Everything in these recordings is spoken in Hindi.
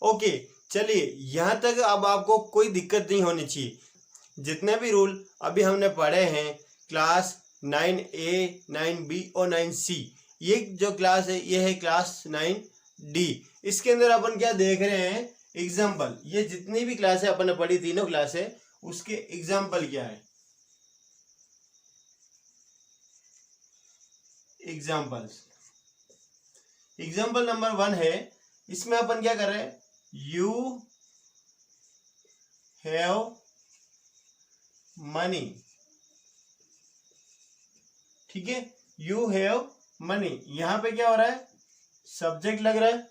ओके, चलिए यहाँ तक अब आपको कोई दिक्कत नहीं होनी चाहिए। जितने भी रूल अभी हमने पढ़े हैं क्लास 9A, 9B और 9C, ये जो क्लास है ये है क्लास 9D। इसके अंदर अपन क्या देख रहे हैं, एग्जाम्पल। ये जितनी भी क्लास है अपन ने पढ़ी, तीनों क्लास है, उसके एग्जाम्पल क्या है। एग्जाम्पल नंबर 1 है, इसमें अपन क्या कर रहे हैं, यू हैव मनी। ठीक है, यू हैव मनी, यहां पे क्या हो रहा है, सब्जेक्ट लग रहा है,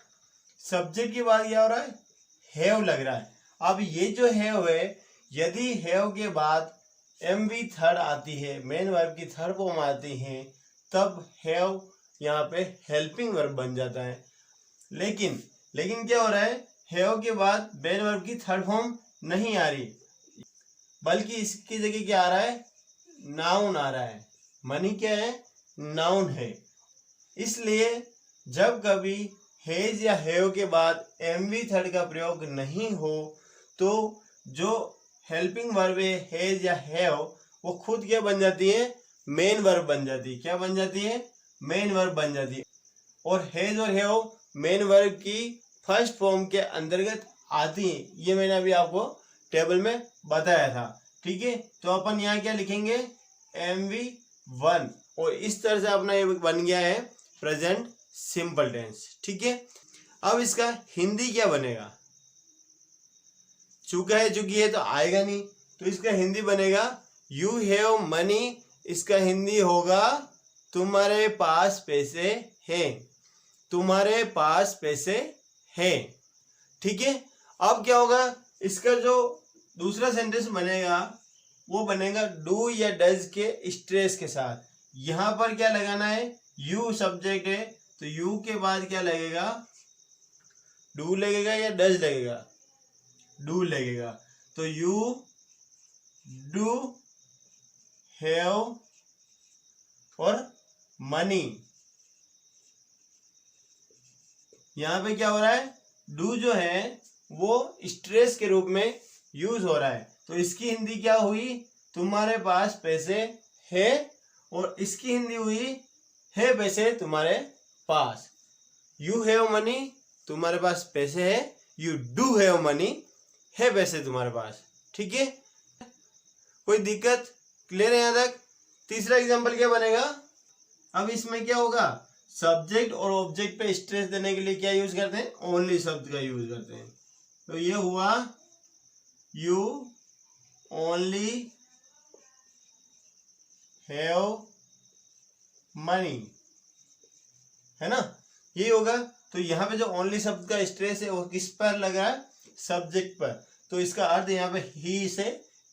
सब्जेक्ट के बाद क्या हो रहा है, हैव लग रहा है। अब ये जो हैव है, यदि हैव के बाद एमवी थर्ड आती है, मेन वर्ब की थर्ड फॉर्म आती है, तब हैव यहाँ पे हेल्पिंग वर्ब बन जाता है। लेकिन क्या हो रहा है, हैव के बाद मेन वर्ब की थर्ड फॉर्म नहीं आ रही, बल्कि इसकी जगह क्या आ रहा है, नाउन आ रहा है। मनी क्या है, नाउन है। इसलिए जब कभी हैज या हैव के बाद एमवी थर्ड का प्रयोग नहीं हो, तो जो हेल्पिंग वर्ब है हैज या हैव, वो खुद क्या बन जाती है, मेन वर्ब बन जाती है। क्या बन जाती है, मेन वर्ब बन जाती है। और हैज और हैव मेन वर्ब की फर्स्ट फॉर्म के अंतर्गत आती है, ये मैंने अभी आपको टेबल में बताया था। ठीक है, तो अपन यहाँ क्या लिखेंगे, MV1, और इस तरह से अपना ये बन गया है प्रेजेंट सिंपल टेंस। ठीक है, अब इसका हिंदी क्या बनेगा, चूंकि है तो आएगा नहीं, तो इसका हिंदी बनेगा यू हैव मनी। इसका हिंदी होगा तुम्हारे पास पैसे हैं, तुम्हारे पास पैसे हैं। ठीक है, अब क्या होगा, इसका जो दूसरा सेंटेंस बनेगा वो बनेगा डू या डज के स्ट्रेस के साथ। यहां पर क्या लगाना है, यू सब्जेक्ट है, तो यू के बाद क्या लगेगा, डू लगेगा या डज लगेगा, डू लगेगा। तो यू डू हैव और मनी, यहां पे क्या हो रहा है, डू जो है वो स्ट्रेस के रूप में यूज हो रहा है, तो इसकी हिंदी क्या हुई, तुम्हारे पास पैसे है, और इसकी हिंदी हुई है पैसे तुम्हारे पास। यू हैव मनी, तुम्हारे पास पैसे है, यू डू हैव मनी, है पैसे तुम्हारे पास। ठीक है, कोई दिक्कत, क्लियर है यहाँ तक। तीसरा एग्जांपल क्या बनेगा, अब इसमें क्या होगा, सब्जेक्ट और ऑब्जेक्ट पे स्ट्रेस देने के लिए क्या यूज करते हैं, ओनली शब्द का यूज करते हैं। तो ये हुआ यू ओनली हैव मनी, है ना, ये होगा। तो यहाँ पे जो ओनली शब्द का स्ट्रेस है वो किस पर लग रहा है, सब्जेक्ट पर, तो इसका अर्थ यहाँ पे ही से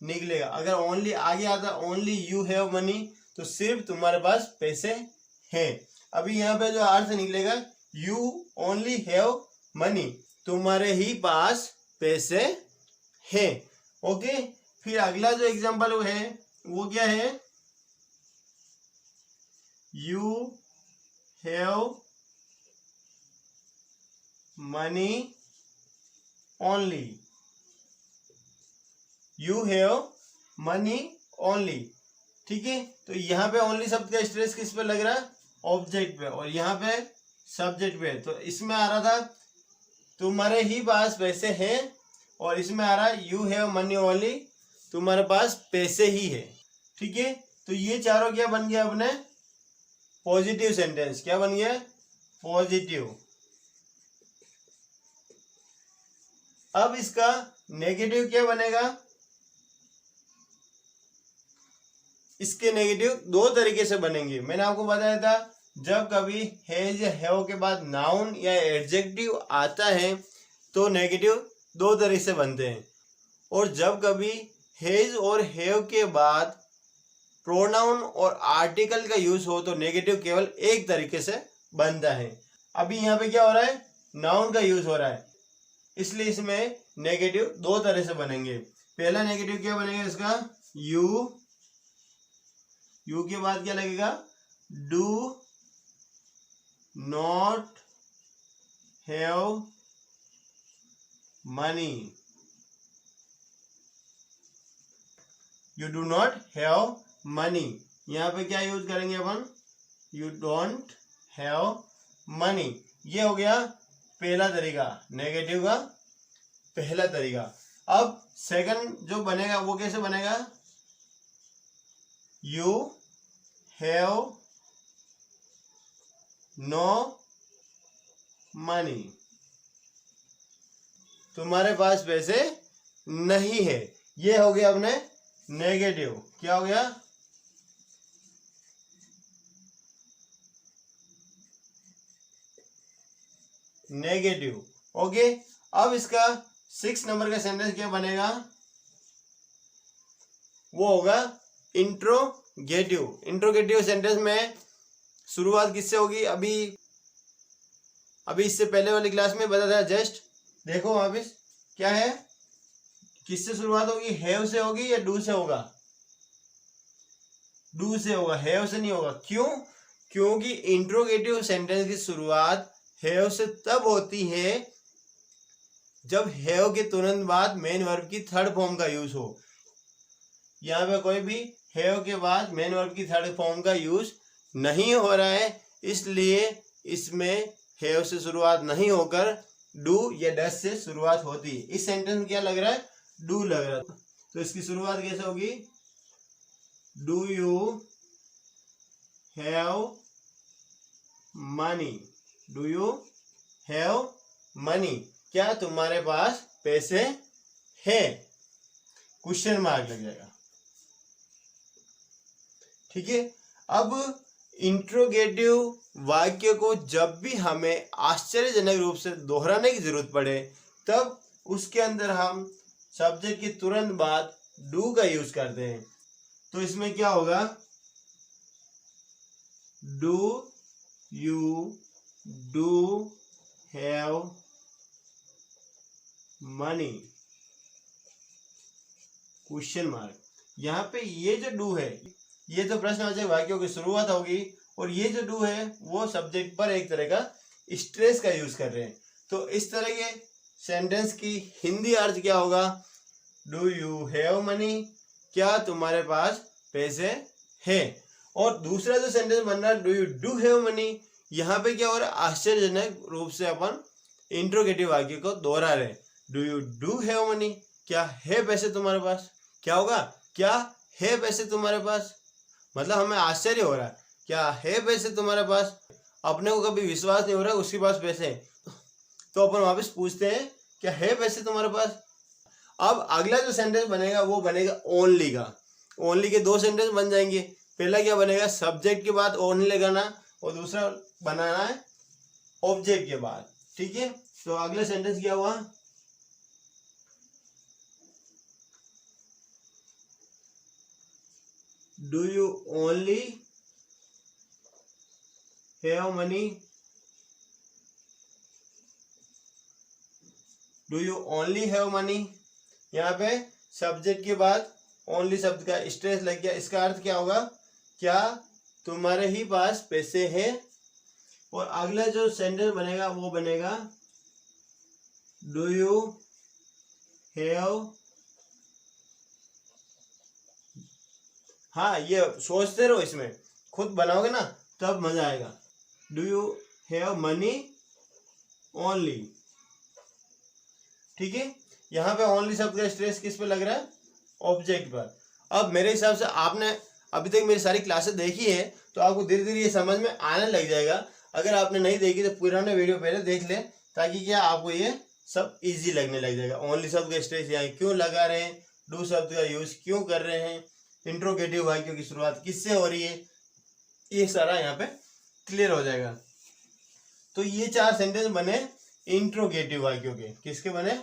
निकलेगा। अगर ओनली आगे आता ओनली यू हैव मनी, तो सिर्फ तुम्हारे पास पैसे हैं। अभी यहाँ पे जो अर्थ निकलेगा, यू ओनली हैव मनी, तुम्हारे ही पास पैसे हैं। ओके, फिर अगला जो एग्जांपल है वो क्या है, you have money only, you have money only. ठीक है, तो यहाँ पे ओनली शब्द का स्ट्रेस किस पे लग रहा है, ऑब्जेक्ट पे, और यहाँ पे सब्जेक्ट पे। तो इसमें आ रहा था तुम्हारे ही पास पैसे हैं, और इसमें आ रहा है यू हैव मनी ओनली, तुम्हारे पास पैसे ही है। ठीक है, तो ये चारों क्या बन गया अपने, पॉजिटिव सेंटेंस। क्या बन गया, पॉजिटिव। अब इसका नेगेटिव क्या बनेगा, इसके नेगेटिव दो तरीके से बनेंगे। मैंने आपको बताया था, जब कभी हैज या हैव के बाद नाउन या एडजेक्टिव आता है तो नेगेटिव दो तरीके से बनते हैं, और जब कभी हैज और हैव के बाद प्रोनाउन और आर्टिकल का यूज हो तो नेगेटिव केवल एक तरीके से बनता है। अभी यहाँ पे क्या हो रहा है, नाउन का यूज हो रहा है, इसलिए इसमें नेगेटिव दो तरह से बनेंगे। पहला नेगेटिव क्या बनेगा इसका, यू के बाद क्या लगेगा, do not have money, you do not have money. यहाँ पे क्या यूज करेंगे अपन, यू डोंट हैव मनी। ये हो गया पहला तरीका, नेगेटिव का पहला तरीका। अब सेकंड जो बनेगा वो कैसे बनेगा, यू हैव नो मनी, तुम्हारे पास पैसे नहीं है। ये हो गया अपने नेगेटिव। क्या हो गया, नेगेटिव। ओके, अब इसका 6 नंबर का सेंटेंस क्या बनेगा, वो होगा इंट्रोगेटिव। इंट्रोगेटिव सेंटेंस में शुरुआत किससे होगी, अभी इससे पहले वाली क्लास में बताया जस्ट, देखो वापिस क्या है, किससे शुरुआत होगी, हैव से होगी या डू से होगा, डू से होगा, हैव से नहीं होगा। क्यों, क्योंकि इंट्रोगेटिव सेंटेंस की शुरुआत हैव से तब होती है जब हैव के तुरंत बाद मेन वर्ब की थर्ड फॉर्म का यूज हो। यहाँ पे कोई भी हैव के बाद मेन वर्ब की थर्ड फॉर्म का यूज नहीं हो रहा है, इसलिए इसमें हैव से शुरुआत नहीं होकर डू या डस से शुरुआत होती है। इस सेंटेंस में क्या लग रहा है, डू लग रहा है, तो इसकी शुरुआत कैसे होगी, do you have money, do you have money, क्या तुम्हारे पास पैसे है, क्वेश्चन मार्क लग जाएगा। ठीक है, अब इंट्रोगेटिव वाक्य को जब भी हमें आश्चर्यजनक रूप से दोहराने की जरूरत पड़े तब उसके अंदर हम सब्जेक्ट के तुरंत बाद डू का यूज करते हैं। तो इसमें क्या होगा, do you do have money, question mark. यहाँ पे ये जो डू है ये तो प्रश्नवाचक वाक्यों की शुरुआत होगी, और ये जो डू है वो सब्जेक्ट पर एक तरह का स्ट्रेस का यूज कर रहे हैं। तो इस तरह के सेंटेंस की हिंदी अर्थ क्या होगा, डू यू हैव मनी, क्या तुम्हारे पास पैसे है। और दूसरा जो सेंटेंस बन रहा है, do you do have money, यहाँ पे क्या हो रहा है, आश्चर्यजनक रूप से अपन इंट्रोगेटिव वाक्य को दोहरा रहे। Do you do have money, क्या है पैसे तुम्हारे पास, क्या होगा, क्या है पैसे तुम्हारे पास, मतलब हमें आश्चर्य हो रहा है, क्या है पैसे तुम्हारे पास, अपने को कभी विश्वास नहीं हो रहा है उसके पास पैसे हैं, तो अपन वापस पूछते हैं क्या है पैसे तुम्हारे पास। अब अगला जो सेंटेंस बनेगा वो बनेगा ओनली का। ओनली के दो सेंटेंस बन जाएंगे। पहला क्या बनेगा, सब्जेक्ट के बाद ओनली लगाना, और दूसरा बनाना है ऑब्जेक्ट के बाद। ठीक है, तो अगला सेंटेंस क्या हुआ, do you only have money, do you only have money. यहाँ पे सब्जेक्ट के बाद ओनली शब्द का स्ट्रेस लग गया। इसका अर्थ क्या होगा, क्या तुम्हारे ही पास पैसे हैं। और अगला जो सेंटेंस बनेगा वो बनेगा डू यू हैव, हाँ ये सोचते रहो, इसमें खुद बनाओगे ना तब मजा आएगा। Do you have money only. ठीक है, यहाँ पे ओनली शब्द का स्ट्रेस किस पे लग रहा है, ऑब्जेक्ट पर। अब मेरे हिसाब से आपने अभी तक मेरी सारी क्लासेस देखी है तो आपको धीरे धीरे ये समझ में आने लग जाएगा। अगर आपने नहीं देखी तो पुराने वीडियो पहले देख ले, ताकि क्या आपको ये सब इजी लगने लग जाएगा। ओनली शब्द का स्ट्रेस यहाँ क्यों लगा रहे हैं, डू शब्द का यूज क्यों कर रहे हैं, इंट्रोगेटिव वाक्यों की शुरुआत किससे हो रही है, ये सारा यहाँ पे क्लियर हो जाएगा। तो ये 4 सेंटेंस बने इंट्रोगेटिव वाक्यों के। किसके बने,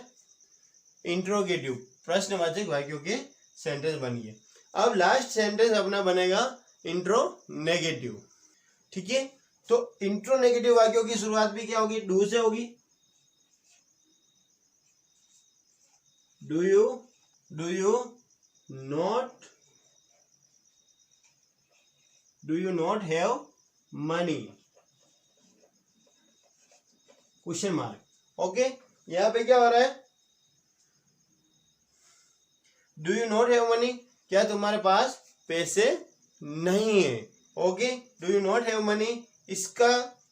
इंट्रोगेटिव प्रश्नवाचक वाक्यों के सेंटेंस बनिए। अब लास्ट सेंटेंस अपना बनेगा इंट्रोनेगेटिव। ठीक है, तो इंट्रोनेगेटिव वाक्यों की शुरुआत भी क्या होगी, डू से होगी। Do you not have money, question mark. Okay, यहाँ पे क्या हो रहा है, do you not have money, क्या तुम्हारे पास पैसे नहीं है। Okay, do you not have money, इसका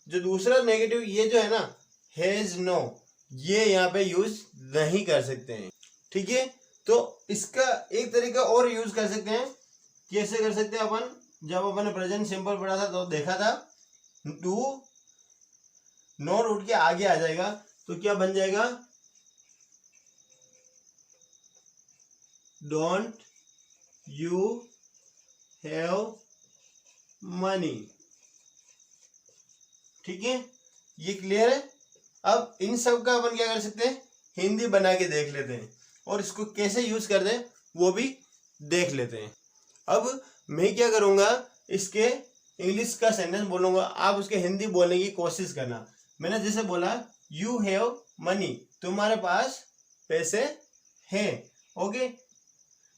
जो दूसरा नेगेटिव ये जो है ना हैज नो, ये यहाँ पे यूज नहीं कर सकते हैं। ठीक है, तो इसका एक तरीका और यूज कर सकते हैं। कैसे कर सकते हैं अपन, जब अपन ने प्रेजेंट सिंपल पढ़ा था तो देखा था डू नॉट उठ के आगे आ जाएगा तो क्या बन जाएगा, डोंट यू हैव मनी। ठीक है, ये क्लियर है। अब इन सब का अपन क्या कर सकते हैं, हिंदी बना के देख लेते हैं और इसको कैसे यूज करते हैं वो भी देख लेते हैं। अब मैं क्या करूंगा, इसके इंग्लिश का सेंटेंस बोलूंगा, आप उसके हिंदी बोलने की कोशिश करना। मैंने जैसे बोला यू हैव मनी, तुम्हारे पास पैसे हैं। Okay,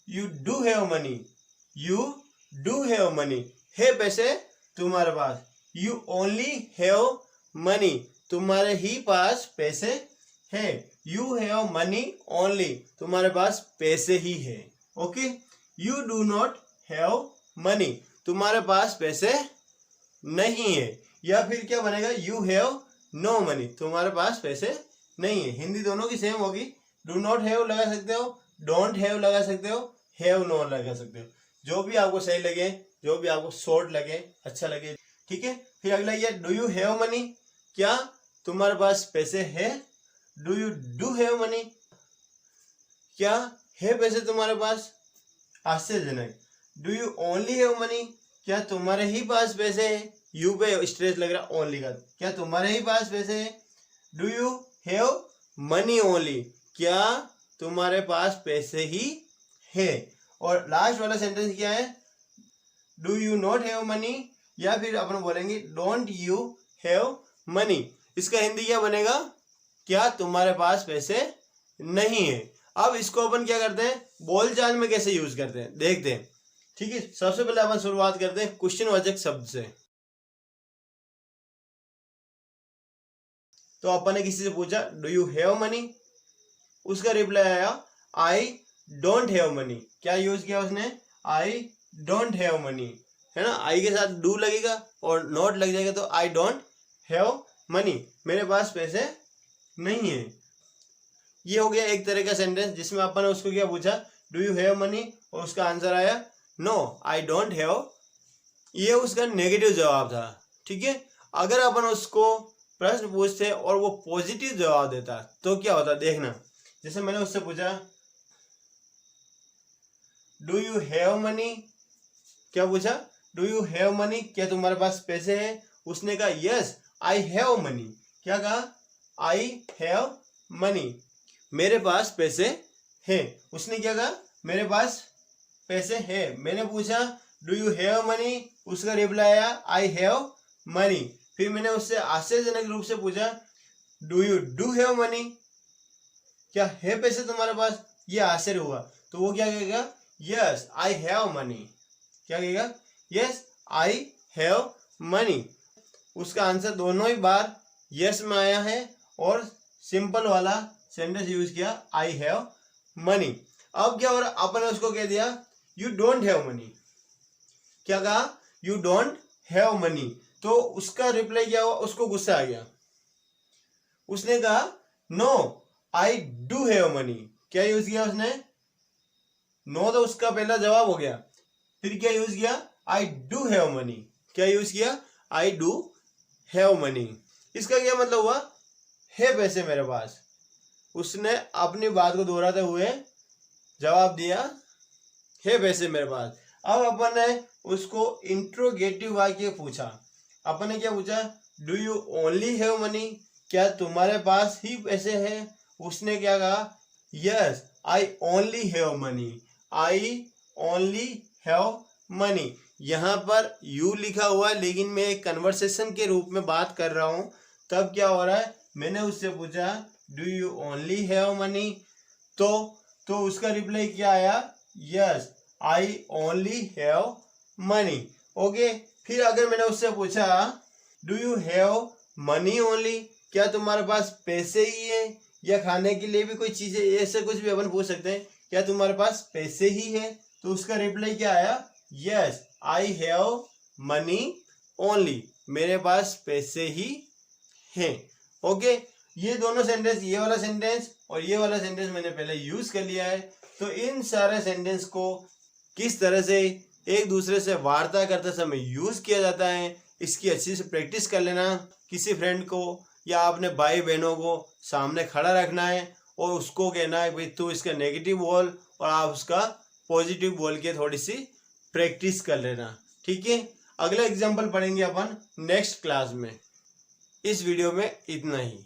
you do have money, you do have money, है पैसे तुम्हारे पास। यू ओनली हैव मनी, तुम्हारे ही पास पैसे है। यू हैव मनी ओनली, तुम्हारे पास पैसे ही है। Okay, you do not have money, तुम्हारे पास पैसे नहीं है। या फिर क्या बनेगा, यू हैव नो मनी, तुम्हारे पास पैसे नहीं है। हिंदी दोनों की सेम होगी, डू नॉट हैव लगा सकते हो, डोंट हैव लगा सकते हो, हैव नो लगा सकते हो, जो भी आपको सही लगे, जो भी आपको शॉर्ट लगे, अच्छा लगे। ठीक है, फिर अगला ये डू यू हैव मनी, क्या तुम्हारे पास पैसे है। Do you do have money, क्या है पैसे तुम्हारे पास। आश्चर्यजनक। Do you only have money, क्या तुम्हारे ही पास पैसे है। यू पे स्ट्रेस लग रहा ओनली का, क्या तुम्हारे ही पास पैसे है। Do you have money only, क्या तुम्हारे पास पैसे ही है। और लास्ट वाला सेंटेंस क्या है, do you not have money, या फिर अपन बोलेंगे डोंट यू हैव मनी। इसका हिंदी क्या बनेगा, क्या तुम्हारे पास पैसे नहीं है। अब इसको अपन क्या करते हैं, बोलचाल में कैसे यूज करते हैं देखते हैं। ठीक है, सबसे पहले अपन शुरुआत करते हैं क्वेश्चन वाचक शब्द से। तो अपन ने किसी से पूछा डू यू हैव मनी, उसका रिप्लाई आया आई डोंट हैव मनी। क्या यूज किया उसने, आई डोंट हैव मनी, है ना। आई के साथ डू लगेगा और नॉट लग जाएगा तो आई डोंट हैव मनी, मेरे पास पैसे नहीं है। ये हो गया एक तरह का सेंटेंस जिसमें अपन ने उसको क्या पूछा, डू यू हैव मनी, और उसका आंसर आया नो आई डोंट हैव। ये उसका नेगेटिव जवाब था। ठीक है, अगर अपन उसको प्रश्न पूछते और वो पॉजिटिव जवाब देता तो क्या होता देखना। जैसे मैंने उससे पूछा डू यू हैव मनी, क्या पूछा, डू यू हैव मनी, क्या तुम्हारे पास पैसे हैं। उसने कहा यस आई हैव मनी, क्या कहा, आई हैव मनी, मेरे पास पैसे हैं। उसने क्या कहा, मेरे पास पैसे हैं। मैंने पूछा डू यू हैव मनी, उसका रिप्लाई आया आई हैव मनी। फिर मैंने उससे आश्चर्यजनक रूप से पूछा do you do have money, क्या है पैसे तुम्हारे पास। ये आश्चर्य हुआ तो वो क्या कहेगा, यस आई हैव मनी, क्या कहेगा, यस आई हैव मनी। उसका आंसर दोनों ही बार यस में आया है और सिंपल वाला सेंटेंस यूज किया आई हैव मनी। अब क्या हो रहा, अपन ने उसको कह दिया यू डोंट हैव मनी, क्या कहा, यू डोंट हैव मनी। तो उसका रिप्लाई क्या हुआ, उसको गुस्सा आ गया। उसने कहा no I do have money, क्या यूज किया उसने, नो तो उसका पहला जवाब हो गया। फिर क्या यूज किया, आई डू हैव मनी, क्या यूज किया, आई डू हैव मनी। इसका क्या मतलब हुआ, है पैसे मेरे पास। उसने अपनी बात को दोहराते हुए जवाब दिया है पैसे मेरे पास। अब अपन ने उसको इंट्रोगेटिव वाक्य पूछा। अपन ने क्या पूछा, do you only have money, क्या तुम्हारे पास ही पैसे हैं। उसने क्या कहा, yes I only have money, I only have money. यहाँ पर यू लिखा हुआ है लेकिन मैं एक कन्वर्सेशन के रूप में बात कर रहा हूँ। तब क्या हो रहा है, मैंने उससे पूछा do you only have money, तो उसका रिप्लाई क्या आया, yes I only have money. Okay, फिर अगर मैंने उससे पूछा do you have money only, क्या तुम्हारे पास पैसे ही है या खाने के लिए भी कोई चीजें, ऐसे कुछ भी अपन पूछ सकते हैं। क्या तुम्हारे पास पैसे ही है? तो उसका रिप्लाई क्या आया? Yes I have money only, मेरे पास पैसे ही हैं। ओके, ये दोनों सेंटेंस, ये वाला सेंटेंस और ये वाला सेंटेंस मैंने पहले यूज कर लिया है। तो इन सारे सेंटेंस को किस तरह से एक दूसरे से वार्ता करते समय यूज किया जाता है, इसकी अच्छी से प्रैक्टिस कर लेना। किसी फ्रेंड को या अपने भाई बहनों को सामने खड़ा रखना है और उसको कहना है भाई तू इसका नेगेटिव बोल और आप उसका पॉजिटिव बोल के थोड़ी सी प्रैक्टिस कर लेना। ठीक है, अगला एग्जाम्पल पढ़ेंगे अपन नेक्स्ट क्लास में। इस वीडियो में इतना ही।